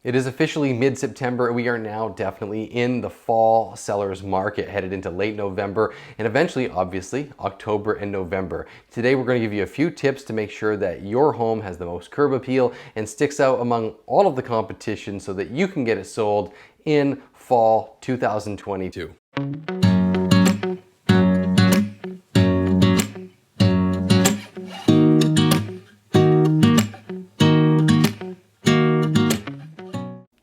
It is officially mid-September and we are now definitely in the fall seller's market, headed into late November and eventually, obviously, October and November. Today we're going to give you a few tips to make sure that your home has the most curb appeal and sticks out among all of the competition so that you can get it sold in fall 2022.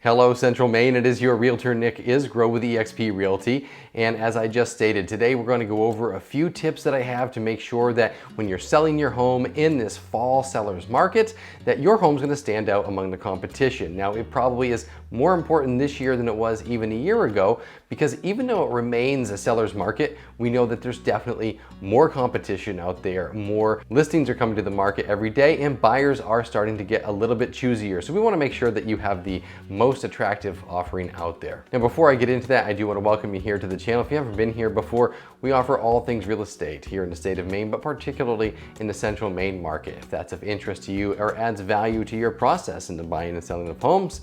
Hello Central Maine, it is your Realtor Nick Isgro with eXp Realty, and as I just stated, today we're going to go over a few tips that I have to make sure that when you're selling your home in this fall seller's market, that your home's going to stand out among the competition. Now, it probably is more important this year than it was even a year ago, because even though it remains a seller's market, we know that there's definitely more competition out there, more listings are coming to the market every day, and buyers are starting to get a little bit choosier. So we want to make sure that you have the most attractive offering out there. Now, before I get into that, I do want to welcome you here to the channel. If you haven't been here before, we offer all things real estate here in the state of Maine, but particularly in the Central Maine market. If that's of interest to you or adds value to your process in the buying and selling of homes,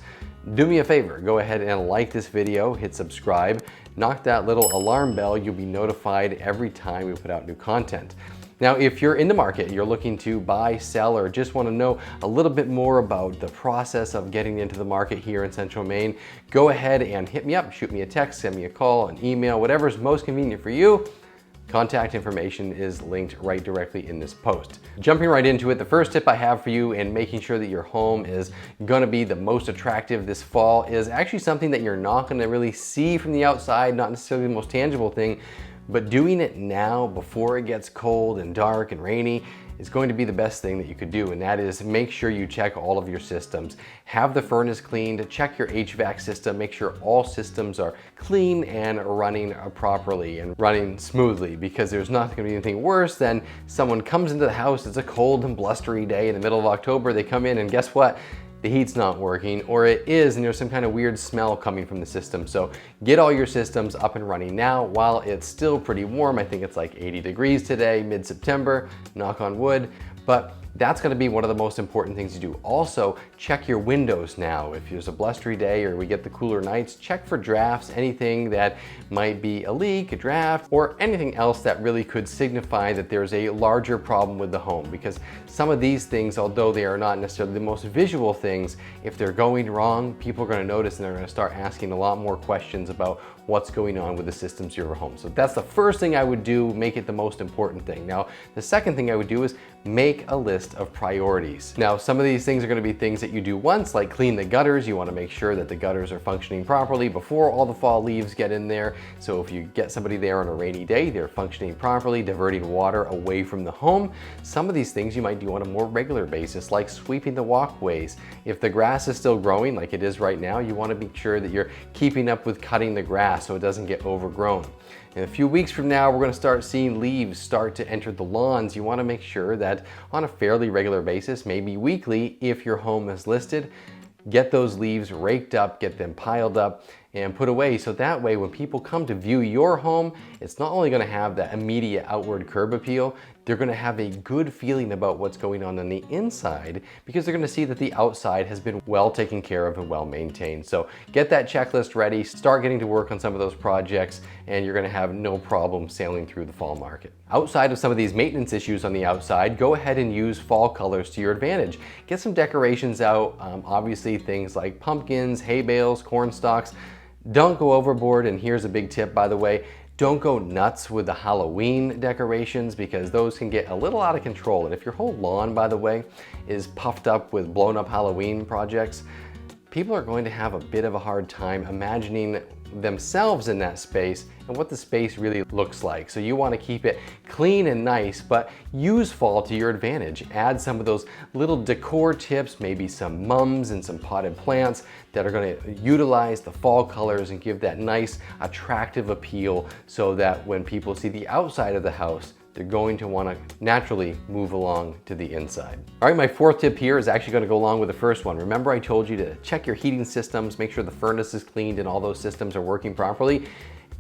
do me a favor, go ahead and like this video, hit subscribe, knock that little alarm bell. You'll be notified every time we put out new content. Now, if you're in the market, you're looking to buy, sell, or just want to know a little bit more about the process of getting into the market here in Central Maine, go ahead and hit me up, shoot me a text, send me a call, an email, whatever is most convenient for you. Contact information is linked right directly in this post. Jumping right into it, the first tip I have for you in making sure that your home is gonna be the most attractive this fall is actually something that you're not gonna really see from the outside, not necessarily the most tangible thing, but doing it now before it gets cold and dark and rainy is going to be the best thing that you could do, and that is make sure you check all of your systems. Have the furnace cleaned, check your HVAC system, make sure all systems are clean and running properly and running smoothly, because there's not going to be anything worse than someone comes into the house, it's a cold and blustery day in the middle of October, they come in and guess what? The heat's not working, or it is and there's some kind of weird smell coming from the system. So get all your systems up and running now while it's still pretty warm. I think it's like 80 degrees today, mid-September, knock on wood, but that's gonna be one of the most important things to do. Also, check your windows now. If there's a blustery day or we get the cooler nights, check for drafts, anything that might be a leak, a draft, or anything else that really could signify that there's a larger problem with the home. Because some of these things, although they are not necessarily the most visual things, if they're going wrong, people are gonna notice and they're gonna start asking a lot more questions about what's going on with the systems of your home. So that's the first thing I would do, make it the most important thing. Now, the second thing I would do is make a list of priorities. Now, some of these things are gonna be things that you do once, like clean the gutters. You wanna make sure that the gutters are functioning properly before all the fall leaves get in there. So if you get somebody there on a rainy day, they're functioning properly, diverting water away from the home. Some of these things you might do on a more regular basis, like sweeping the walkways. If the grass is still growing like it is right now, you wanna make sure that you're keeping up with cutting the grass so it doesn't get overgrown. In a few weeks from now, we're gonna start seeing leaves start to enter the lawns. You wanna make sure that on a fairly regular basis, maybe weekly, if your home is listed, get those leaves raked up, get them piled up and put away. So that way, when people come to view your home, it's not only gonna have that immediate outward curb appeal, they're gonna have a good feeling about what's going on the inside, because they're gonna see that the outside has been well taken care of and well maintained. So get that checklist ready, start getting to work on some of those projects, and you're gonna have no problem sailing through the fall market. Outside of some of these maintenance issues on the outside, go ahead and use fall colors to your advantage. Get some decorations out, obviously things like pumpkins, hay bales, corn stalks. Don't go overboard, and here's a big tip, by the way. Don't go nuts with the Halloween decorations, because those can get a little out of control. And if your whole lawn, by the way, is puffed up with blown up Halloween projects, people are going to have a bit of a hard time imagining themselves in that space and what the space really looks like. So you want to keep it clean and nice, but use fall to your advantage. Add some of those little decor tips, maybe some mums and some potted plants that are going to utilize the fall colors and give that nice, attractive appeal, so that when people see the outside of the house, they're going to want to naturally move along to the inside. All right, my fourth tip here is actually going to go along with the first one. Remember, I told you to check your heating systems, make sure the furnace is cleaned and all those systems are working properly.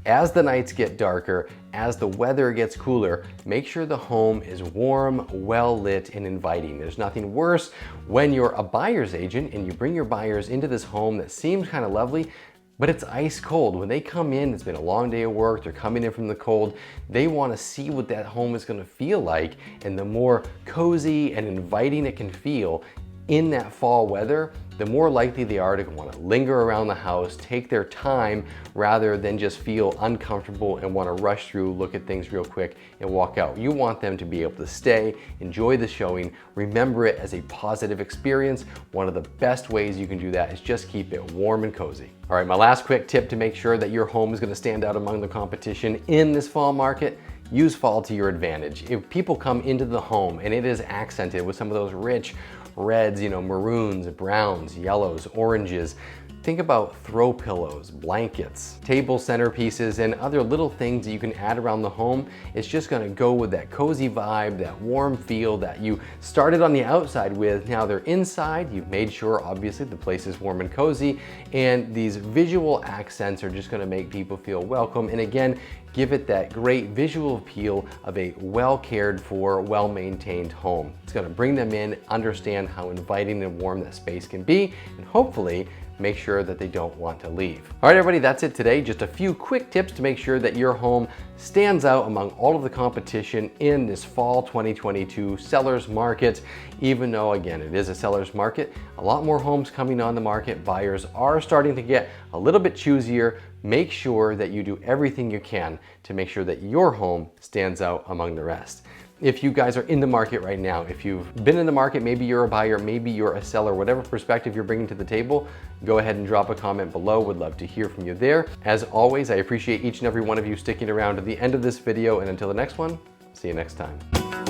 As the nights get darker, as the weather gets cooler, make sure the home is warm, well lit, and inviting. There's nothing worse when you're a buyer's agent and you bring your buyers into this home that seems kind of lovely, but it's ice cold. When they come in, it's been a long day of work, they're coming in from the cold, they want to see what that home is going to feel like, and the more cozy and inviting it can feel in that fall weather, the more likely they are to want to linger around the house, take their time, rather than just feel uncomfortable and want to rush through, look at things real quick, and walk out. You want them to be able to stay, enjoy the showing, remember it as a positive experience. One of the best ways you can do that is just keep it warm and cozy. All right, my last quick tip to make sure that your home is going to stand out among the competition in this fall market: use fall to your advantage. If people come into the home and it is accented with some of those rich reds, maroons, browns, yellows, oranges, think about throw pillows, blankets, table centerpieces, and other little things that you can add around the home. It's just gonna go with that cozy vibe, that warm feel that you started on the outside with. Now they're inside, you've made sure obviously the place is warm and cozy, and these visual accents are just gonna make people feel welcome, and again, give it that great visual appeal of a well cared for, well maintained home. It's gonna bring them in, understand how inviting and warm that space can be, and hopefully make sure that they don't want to leave. All right, everybody, that's it today. Just a few quick tips to make sure that your home stands out among all of the competition in this fall 2022 seller's market. Even though, again, it is a seller's market, a lot more homes coming on the market. Buyers are starting to get a little bit choosier. Make sure that you do everything you can to make sure that your home stands out among the rest. If you guys are in the market right now, if you've been in the market, maybe you're a buyer, maybe you're a seller, whatever perspective you're bringing to the table, go ahead and drop a comment below. Would love to hear from you there. As always, I appreciate each and every one of you sticking around to the end of this video, and until the next one, see you next time.